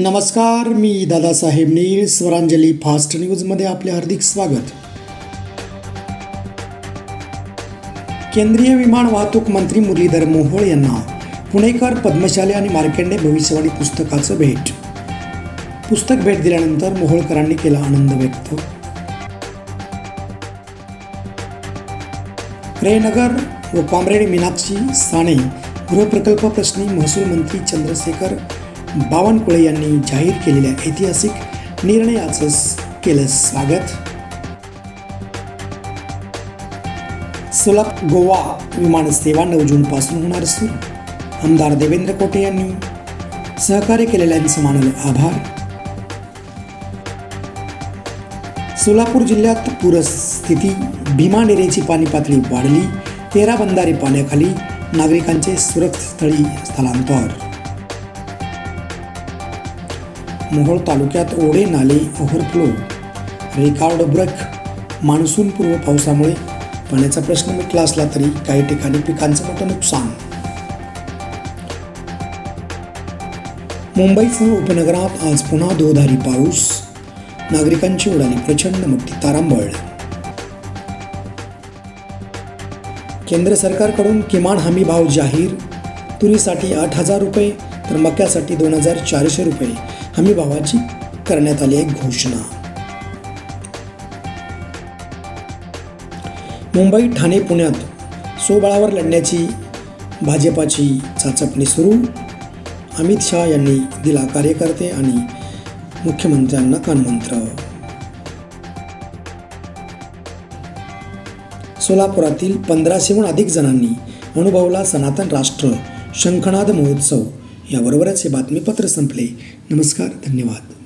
नमस्कार, मी दादासाहेब नील. स्वरांजली फास्ट न्यूजमध्ये आपले हार्दिक स्वागत. केंद्रीय विमान वाहतूक मंत्री मुरलीधर मोहोळ यांना पुणेकर पद्मशाली आणि मार्कंडे भविष्यवाणी पुस्तकाचं भेट. पुस्तक भेट दिल्यानंतर मोहोळकरांनी केला आनंद व्यक्त. रेनगर व कॉम्रेड मीनाक्षी साने गृहप्रकल्प प्रश्नी महसूल मंत्री चंद्रशेखर बावनकुळे यांनी जाहीर केलेल्या ऐतिहासिक निर्णयाचं केलं स्वागत. सोलापूर गोवा विमानसेवा 9 जूनपासून होणार सुरू. आमदार देवेंद्र कोटे यांनी सहकार्य केलेल्यांचं मानलं आभार. सोलापूर जिल्ह्यात पूरस्थिती. भीमा नदीची पाणी पातळी वाढली. 13 बंधारे पाण्याखाली. नागरिकांचे सुरक्षित स्थळी स्थलांतर. मोहोळ तालुक्यात ओढे नाले ओव्हरफ्लो. Record break. मान्सूनपूर्व पावसामुळे पाण्याचा प्रश्न मिटला असला तरी काही ठिकाणी पिकांचं मोठं नुकसान. मुंबईसह उपनगरात आज पुन्हा धोधारी पाऊस. नागरिकांची उडाली प्रचंड मोठी तारांबळ. केंद्र सरकारकडून किमान हमी भाव जाहीर. तुरीसाठी 8,000 रुपये तर मक्यासाठी 2,400 रुपये हमी भावाची करण्यात आली आहे घोषणा. मुंबई, ठाणे, पुण्यात स्वबळावर लढण्याची भाजपाची चाचपणी सुरू. अमित शहा यांनी दिला कार्यकर्ते आणि मुख्यमंत्र्यांना कानमंत्र. सोलापुरातील 1500हून अधिक जणांनी अनुभवला सनातन राष्ट्र शंखनाद महोत्सव. याबरोबरच हे बातमीपत्र संपले. नमस्कार, धन्यवाद.